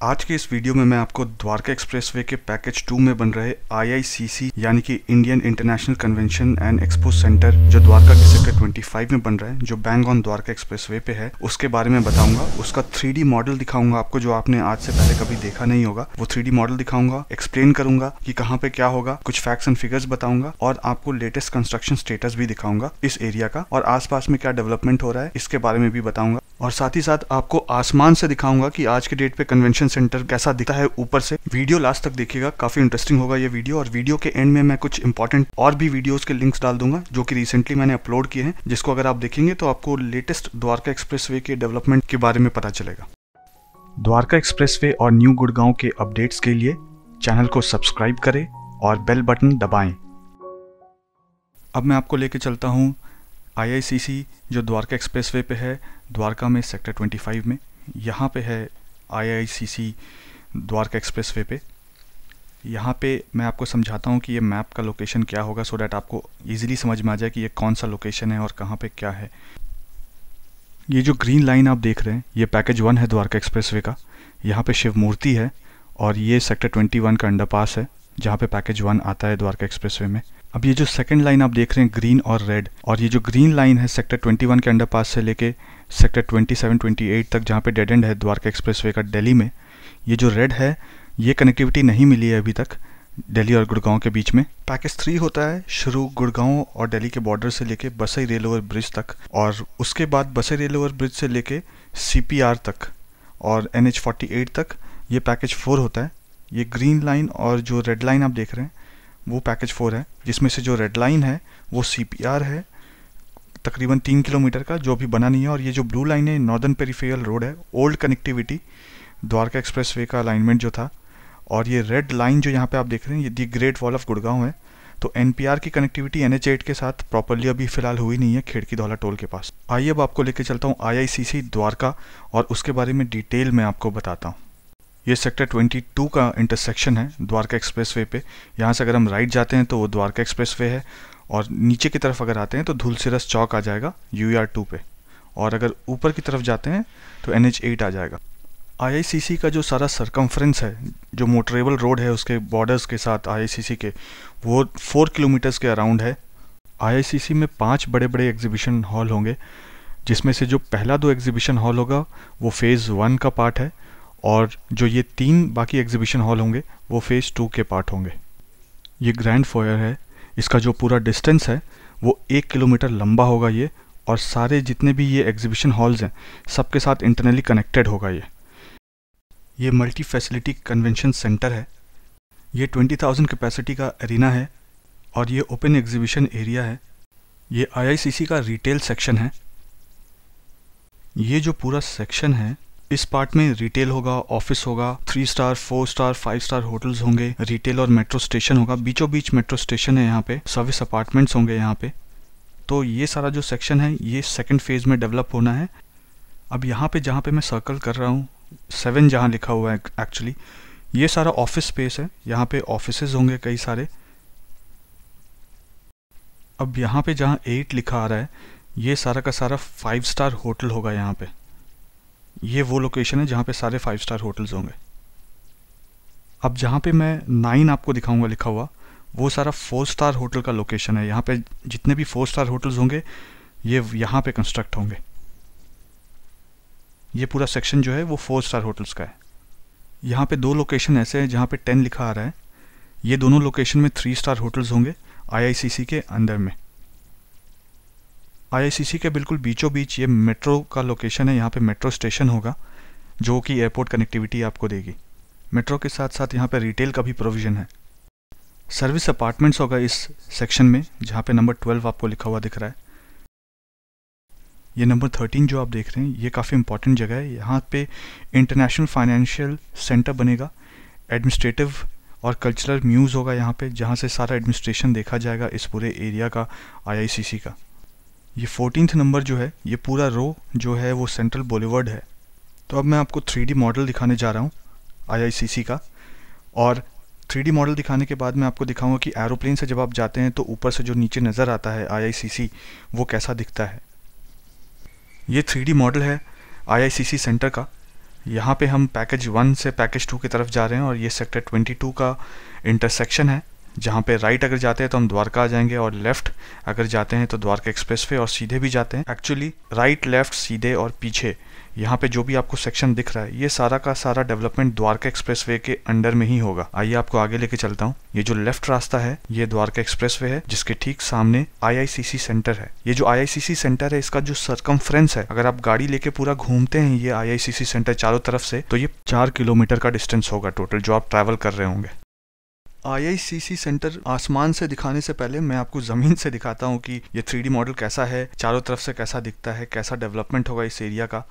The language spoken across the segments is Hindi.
आज के इस वीडियो में मैं आपको द्वारका एक्सप्रेसवे के पैकेज 2 में बन रहे IICC यानी कि Indian international convention and expo centre जो द्वारका के सेक्टर 25 में बन रहा है, जो बैंग ऑन द्वारका एक्सप्रेसवे पे है, उसके बारे में बताऊंगा। उसका 3D मॉडल दिखाऊंगा आपको, जो आपने आज से पहले कभी देखा नहीं होगा। वो 3D मॉडल दिखाऊंगा, एक्सप्लेन करूंगा कि कहाँ पे क्या होगा, कुछ फैक्ट्स एंड फिगर्स बताऊंगा और आपको लेटेस्ट कंस्ट्रक्शन स्टेटस भी दिखाऊंगा इस एरिया का, और आसपास में क्या डेवलपमेंट हो रहा है इसके बारे में भी बताऊंगा। और साथ ही साथ आपको आसमान से दिखाऊंगा कि आज के डेट पे कन्वेंशन सेंटर कैसा दिखता है ऊपर से। वीडियो लास्ट तक देखिएगा, काफी इंटरेस्टिंग होगा ये वीडियो। और वीडियो के एंड में मैं कुछ इंपॉर्टेंट और भी वीडियोस के लिंक्स डाल दूंगा जो कि रिसेंटली मैंने अपलोड किए हैं, जिसको अगर आप देखेंगे तो आपको लेटेस्ट द्वारका एक्सप्रेसवे के डेवलपमेंट के बारे में पता चलेगा। द्वारका एक्सप्रेसवे और न्यू गुड़गांव के अपडेट्स के लिए चैनल को सब्सक्राइब करें और बेल बटन दबाएं। अब मैं आपको लेके चलता हूँ IICC जो द्वारका एक्सप्रेसवे पे है, द्वारका में सेक्टर 25 में। यहाँ पे है IICC द्वारका एक्सप्रेसवे पे। यहाँ पे मैं आपको समझाता हूँ कि ये मैप का लोकेशन क्या होगा, सो डैट आपको इजीली समझ में आ जाए कि ये कौन सा लोकेशन है और कहाँ पे क्या है। ये जो ग्रीन लाइन आप देख रहे हैं, ये पैकेज 1 है द्वारका एक्सप्रेसवे का। यहाँ पे शिव मूर्ति है और ये सेक्टर 21 का अंडरपास है जहाँ पे पैकेज 1 आता है द्वारका एक्सप्रेसवे में। अब ये जो सेकंड लाइन आप देख रहे हैं ग्रीन और रेड, और ये जो ग्रीन लाइन है सेक्टर 21 के अंडरपास से लेके सेक्टर 27-28 तक जहाँ पे डेड एंड है द्वारका एक्सप्रेसवे का दिल्ली में। ये जो रेड है ये कनेक्टिविटी नहीं मिली है अभी तक दिल्ली और गुड़गांव के बीच में। पैकेज 3 होता है शुरू गुड़गांव और दिल्ली के बॉर्डर से लेके बसई रेल ओवर ब्रिज तक, और उसके बाद बसई रेल ओवर ब्रिज से लेके CPR तक और NH 48 तक ये पैकेज 4 होता है। ये ग्रीन लाइन और जो रेड लाइन आप देख रहे हैं वो पैकेज 4 है, जिसमें से जो रेड लाइन है वो CPR है तकरीबन 3 किलोमीटर का, जो अभी बना नहीं है। और ये जो ब्लू लाइन है नॉर्दर्न पेरिफेरल रोड है, ओल्ड कनेक्टिविटी द्वारका एक्सप्रेसवे का अलाइनमेंट जो था। और ये रेड लाइन जो यहाँ पे आप देख रहे हैं ये the great wall of Gurgaon है। तो NPR की कनेक्टिविटी NH 8 के साथ प्रॉपरली अभी फिलहाल हुई नहीं है खिड़की धौला टोल के पास। आइए अब आपको लेके चलता हूँ IICC द्वारका और उसके बारे में डिटेल में आपको बताता हूँ। ये सेक्टर 22 का इंटरसेक्शन है द्वारका एक्सप्रेसवे पे। यहाँ से अगर हम राइट जाते हैं तो वो द्वारका एक्सप्रेसवे है, और नीचे की तरफ अगर आते हैं तो धुलसिरस चौक आ जाएगा UR2 पे, और अगर ऊपर की तरफ जाते हैं तो NH 8 आ जाएगा। IICC का जो सारा सरकमफ्रेंस है, जो मोटरेबल रोड है उसके बॉर्डर्स के साथ IICC के, वो 4 किलोमीटर्स के अराउंड है। IICC में 5 बड़े बड़े एग्जीबिशन हॉल होंगे, जिसमें से जो पहला 2 एग्जीबिशन हॉल होगा वो फेज़ 1 का पार्ट है, और जो ये 3 बाकी एग्जीबिशन हॉल होंगे वो फेज़ 2 के पार्ट होंगे। ये ग्रैंड फोयर है, इसका जो पूरा डिस्टेंस है वो 1 किलोमीटर लंबा होगा ये, और सारे जितने भी ये एग्जीबिशन हॉल्स हैं सबके साथ इंटरनली कनेक्टेड होगा ये मल्टी फैसिलिटी कन्वेंशन सेंटर है। ये 20,000 कैपेसिटी का एरिना है, और ये ओपन एग्जीबिशन एरिया है। ये IICC का रिटेल सेक्शन है। ये जो पूरा सेक्शन है इस पार्ट में रिटेल होगा, ऑफिस होगा, 3 स्टार 4 स्टार 5 स्टार होटल्स होंगे, रिटेल और मेट्रो स्टेशन होगा। बीचों बीच मेट्रो स्टेशन है यहाँ पे, सर्विस अपार्टमेंट्स होंगे यहाँ पे। तो ये सारा जो सेक्शन है ये सेकंड फेज में डेवलप होना है। अब यहाँ पे जहाँ पे मैं सर्कल कर रहा हूँ 7 जहाँ लिखा हुआ है, एक्चुअली ये सारा ऑफिस स्पेस है। यहाँ पे ऑफिसेज होंगे कई सारे। अब यहाँ पे जहाँ 8 लिखा आ रहा है ये सारा का सारा 5 स्टार होटल होगा। यहाँ पे ये वो लोकेशन है जहाँ पे सारे 5 स्टार होटल्स होंगे। अब जहाँ पे मैं 9 आपको दिखाऊंगा लिखा हुआ, वो सारा 4 स्टार होटल का लोकेशन है। यहाँ पे जितने भी 4 स्टार होटल्स होंगे ये यहाँ पे कंस्ट्रक्ट होंगे। ये पूरा सेक्शन जो है वो 4 स्टार होटल्स का है। यहाँ पे 2 लोकेशन ऐसे हैं जहाँ पे 10 लिखा आ रहा है। ये दोनों लोकेशन में 3 स्टार होटल्स होंगे IICC के अंदर में। IICC के बिल्कुल बीचों बीच ये मेट्रो का लोकेशन है। यहाँ पे मेट्रो स्टेशन होगा जो कि एयरपोर्ट कनेक्टिविटी आपको देगी। मेट्रो के साथ साथ यहाँ पे रिटेल का भी प्रोविज़न है। सर्विस अपार्टमेंट्स होगा इस सेक्शन में, जहाँ पे नंबर 12 आपको लिखा हुआ दिख रहा है। ये नंबर 13 जो आप देख रहे हैं ये काफ़ी इंपॉर्टेंट जगह है। यहाँ पे इंटरनेशनल फाइनेंशियल सेंटर बनेगा, एडमिनिस्ट्रेटिव और कल्चरल म्यूज़ होगा यहाँ पे, जहाँ से सारा एडमिनिस्ट्रेशन देखा जाएगा इस पूरे एरिया का IICC का। ये 14th नंबर जो है ये पूरा रो जो है वो सेंट्रल बॉलीवुड है। तो अब मैं आपको 3D मॉडल दिखाने जा रहा हूँ IICC का, और 3D मॉडल दिखाने के बाद मैं आपको दिखाऊंगा कि एरोप्लेन से जब आप जाते हैं तो ऊपर से जो नीचे नज़र आता है IICC वो कैसा दिखता है। ये 3D मॉडल है IICC सेंटर का। यहाँ पे हम पैकेज 1 से पैकेज 2 की तरफ जा रहे हैं और ये सेक्टर 22 का इंटरसेक्शन है, जहाँ पे राइट अगर जाते हैं तो हम द्वारका आ जाएंगे और लेफ़्ट अगर जाते हैं तो द्वारका एक्सप्रेसवे और सीधे भी जाते हैं। एक्चुअली राइट, लेफ़्ट, सीधे और पीछे यहाँ पे जो भी आपको सेक्शन दिख रहा है ये सारा का सारा डेवलपमेंट द्वारका एक्सप्रेसवे के अंडर में ही होगा। आइए आपको आगे लेके चलता हूँ। ये जो लेफ्ट रास्ता है ये द्वारका एक्सप्रेसवे है, जिसके ठीक सामने IICC सेंटर है। ये जो IICC सेंटर है इसका जो सरकमफ्रेंस है, अगर आप गाड़ी लेके पूरा घूमते हैं ये IICC सेंटर चारों तरफ से, तो ये 4 किलोमीटर का डिस्टेंस होगा टोटल जो आप ट्रैवल कर रहे होंगे। IICC सेंटर आसमान से दिखाने से पहले मैं आपको ज़मीन से दिखाता हूँ कि ये 3D मॉडल कैसा है, चारों तरफ से कैसा दिखता है, कैसा डेवलपमेंट होगा इस एरिया का।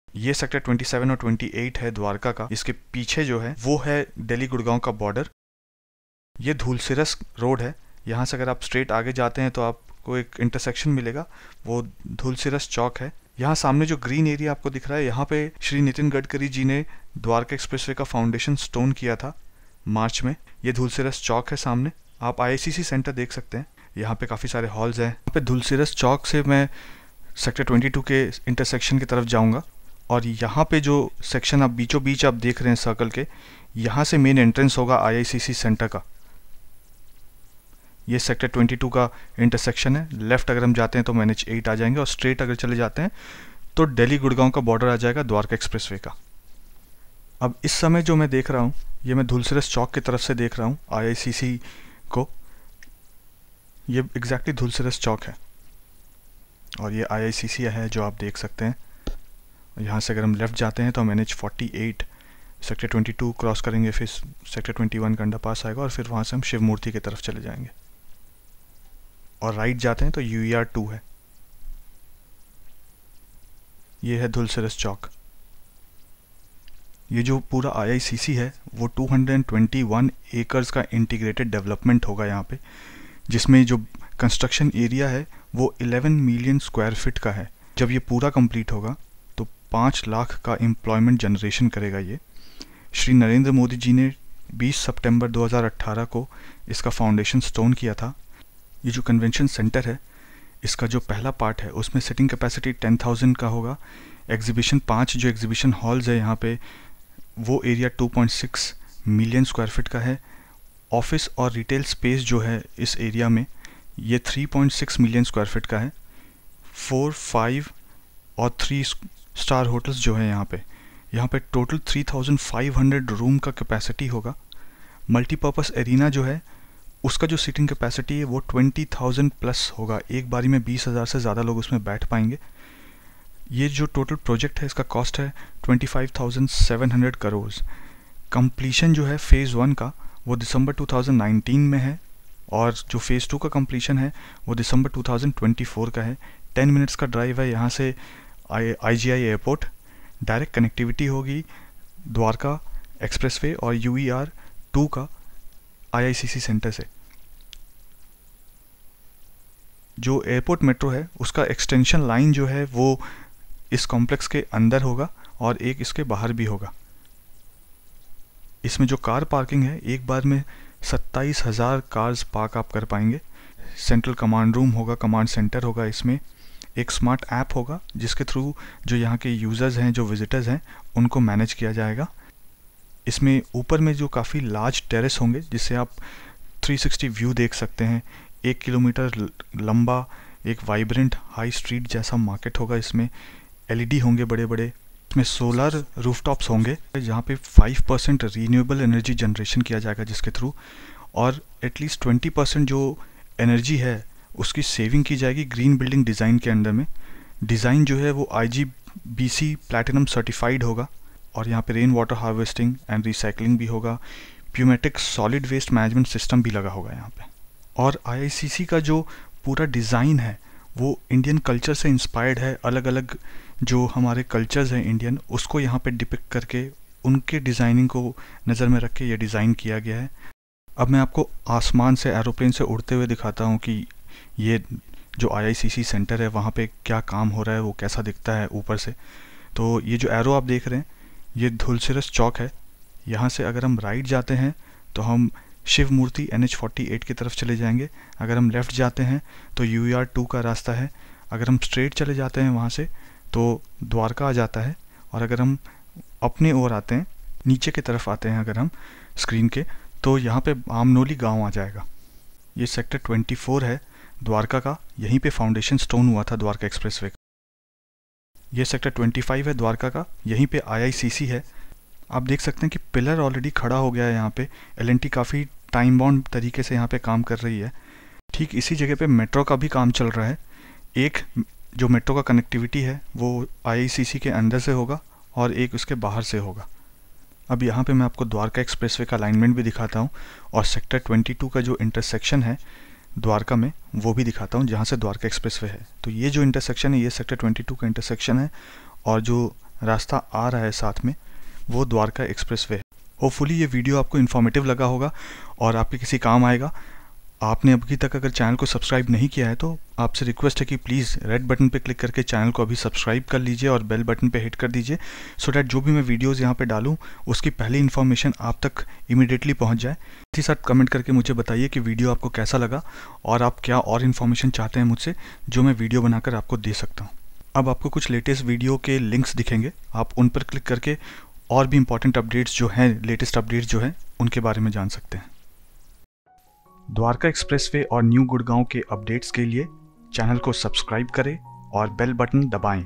ये सेक्टर 27 और 28 है द्वारका का। इसके पीछे जो है वो है दिल्ली गुड़गांव का बॉर्डर। ये धूलसिरस रोड है। यहाँ से अगर आप स्ट्रेट आगे जाते हैं तो आपको एक इंटरसेक्शन मिलेगा, वो धूलसिरस चौक है। यहाँ सामने जो ग्रीन एरिया आपको दिख रहा है, यहाँ पे श्री नितिन गडकरी जी ने द्वारका एक्सप्रेसवे का फाउंडेशन स्टोन किया था मार्च में। ये धूलसिरस चौक है सामने, आप IICC सेंटर देख सकते हैं। यहाँ पे काफ़ी सारे हॉल्स हैं। यहाँ पे धूलसिरस चौक से मैं सेक्टर 22 के इंटरसेक्शन की तरफ जाऊँगा और यहाँ पे जो सेक्शन आप बीचों बीच आप देख रहे हैं सर्कल के, यहाँ से मेन एंट्रेंस होगा IICC सेंटर का। ये सेक्टर 22 का इंटरसेक्शन है। लेफ़्ट अगर हम जाते हैं तो NH8 आ जाएंगे और स्ट्रेट अगर चले जाते हैं तो दिल्ली गुड़गांव का बॉर्डर आ जाएगा द्वारका एक्सप्रेसवे का। अब इस समय जो मैं देख रहा हूँ ये मैं धूलसिरस चौक की तरफ से देख रहा हूँ IICC को। ये एग्जैक्टली धूलसिरस चौक है और ये IICC है जो आप देख सकते हैं। यहाँ से अगर हम लेफ़्ट जाते हैं तो हम NH48 सेक्टर 22 क्रॉस करेंगे, फिर सेक्टर 21 का अंडरपास आएगा और फिर वहाँ से हम शिव मूर्ति की तरफ चले जाएंगे। और राइट जाते हैं तो UER 2 है। ये है धूलसिरस चौक। ये जो पूरा IICC है वो 221 एकर्स का इंटीग्रेटेड डेवलपमेंट होगा यहाँ पे, जिसमें जो कंस्ट्रक्शन एरिया है वो 11 मिलियन स्क्वायर फीट का है। जब ये पूरा कंप्लीट होगा तो 5 लाख का एम्प्लॉयमेंट जनरेशन करेगा। ये श्री नरेंद्र मोदी जी ने 20 सितंबर 2018 को इसका फाउंडेशन स्टोन किया था। ये जो कन्वेंशन सेंटर है इसका जो पहला पार्ट है उसमें सिटिंग कैपेसिटी 10,000 का होगा। एग्जीबिशन 5 जो एग्जीबिशन हॉल्स है यहाँ पे वो एरिया 2.6 मिलियन स्क्वायर फीट का है। ऑफिस और रिटेल स्पेस जो है इस एरिया में ये 3.6 मिलियन स्क्वायर फीट का है। 4, 5 और 3 स्टार होटल्स जो है यहाँ पे टोटल 3,500 रूम का कैपेसिटी होगा। मल्टीपर्पस एरिना जो है उसका जो सीटिंग कैपेसिटी है वो 20,000 प्लस होगा। एक बारी में 20,000 से ज़्यादा लोग उसमें बैठ पाएंगे। ये जो टोटल प्रोजेक्ट है इसका कॉस्ट है 25,700 करोड़। कंप्लीशन जो है फ़ेज़ 1 का वो दिसंबर 2019 में है और जो फ़ेज़ 2 का कंप्लीशन है वो दिसंबर 2024 का है। 10 मिनट्स का ड्राइव है यहाँ से IGI एयरपोर्ट। डायरेक्ट कनेक्टिविटी होगी द्वारका एक्सप्रेसवे और UER 2 का IICC सेंटर से। जो एयरपोर्ट मेट्रो है उसका एक्सटेंशन लाइन जो है वो इस कॉम्प्लेक्स के अंदर होगा और एक इसके बाहर भी होगा। इसमें जो कार पार्किंग है एक बार में 27,000 कार्स पार्क आप कर पाएंगे। सेंट्रल कमांड रूम होगा, कमांड सेंटर होगा। इसमें एक स्मार्ट ऐप होगा जिसके थ्रू जो यहाँ के यूज़र्स हैं, जो विजिटर्स हैं, उनको मैनेज किया जाएगा। इसमें ऊपर में जो काफ़ी लार्ज टेरेस होंगे जिससे आप 360 व्यू देख सकते हैं। 1 किलोमीटर लंबा एक वाइब्रेंट हाई स्ट्रीट जैसा मार्केट होगा। इसमें LED होंगे बड़े बड़े। इसमें सोलर रूफटॉप्स होंगे जहाँ पे 5% रीन्यूएबल एनर्जी जनरेशन किया जाएगा जिसके थ्रू, और एटलीस्ट 20% जो एनर्जी है उसकी सेविंग की जाएगी ग्रीन बिल्डिंग डिज़ाइन के अंडर में। डिज़ाइन जो है वो IGBC प्लैटिनम सर्टिफाइड होगा और यहाँ पे rain water harvesting and recycling भी होगा। प्यूमेटिक सॉलिड वेस्ट मैनेजमेंट सिस्टम भी लगा होगा यहाँ पे। और IICC का जो पूरा डिज़ाइन है वो इंडियन कल्चर से इंस्पायर्ड है। अलग अलग जो हमारे कल्चर्स हैं इंडियन, उसको यहाँ पे डिपिक्ट करके उनके डिज़ाइनिंग को नज़र में रख के ये डिज़ाइन किया गया है। अब मैं आपको आसमान से एरोप्लेन से उड़ते हुए दिखाता हूँ कि ये जो IICC सेंटर है वहाँ पे क्या काम हो रहा है, वो कैसा दिखता है ऊपर से। तो ये जो एरो आप देख रहे हैं ये धूलसिरस चौक है। यहाँ से अगर हम राइट जाते हैं तो हम शिव मूर्ति NH48 की तरफ चले जाएंगे। अगर हम लेफ़्ट जाते हैं तो UER 2 का रास्ता है। अगर हम स्ट्रेट चले जाते हैं वहाँ से तो द्वारका आ जाता है। और अगर हम अपने ओर आते हैं, नीचे की तरफ आते हैं अगर हम स्क्रीन के, तो यहाँ पे आमनोली गांव आ जाएगा। ये सेक्टर 24 है द्वारका का, यहीं पे फाउंडेशन स्टोन हुआ था द्वारका एक्सप्रेसवे का। ये सेक्टर 25 है द्वारका का, यहीं पे IICC है। आप देख सकते हैं कि पिलर ऑलरेडी खड़ा हो गया है यहाँ पे। L&T काफ़ी टाइम बाउंड तरीके से यहाँ पे काम कर रही है। ठीक इसी जगह पे मेट्रो का भी काम चल रहा है। एक जो मेट्रो का कनेक्टिविटी है वो IICC के अंदर से होगा और एक उसके बाहर से होगा। अब यहाँ पे मैं आपको द्वारका एक्सप्रेसवे का अलाइनमेंट भी दिखाता हूँ और सेक्टर 22 का जो इंटरसेक्शन है द्वारका में वो भी दिखाता हूँ, जहाँ से द्वारका एक्सप्रेसवे है। तो ये जो इंटरसेक्शन है ये सेक्टर 22 का इंटरसेक्शन है और जो रास्ता आ रहा है साथ में वो द्वारका एक्सप्रेसवे है। होपफुली ये वीडियो आपको इन्फॉर्मेटिव लगा होगा और आपके किसी काम आएगा। आपने अभी तक अगर चैनल को सब्सक्राइब नहीं किया है तो आपसे रिक्वेस्ट है कि प्लीज़ रेड बटन पे क्लिक करके चैनल को अभी सब्सक्राइब कर लीजिए और बेल बटन पे हिट कर दीजिए, सो डैट जो भी मैं वीडियोस यहाँ पे डालूँ उसकी पहली इन्फॉर्मेशन आप तक इमीडिएटली पहुँच जाए। इसी साथ कमेंट करके मुझे बताइए कि वीडियो आपको कैसा लगा और आप क्या और इन्फॉर्मेशन चाहते हैं मुझसे जो मैं वीडियो बनाकर आपको दे सकता हूँ। अब आपको कुछ लेटेस्ट वीडियो के लिंक्स दिखेंगे, आप उन पर क्लिक करके और भी इंपॉर्टेंट अपडेट्स जो हैं, लेटेस्ट अपडेट्स जो हैं उनके बारे में जान सकते हैं। द्वारका एक्सप्रेसवे और न्यू गुड़गांव के अपडेट्स के लिए चैनल को सब्सक्राइब करें और बेल बटन दबाएं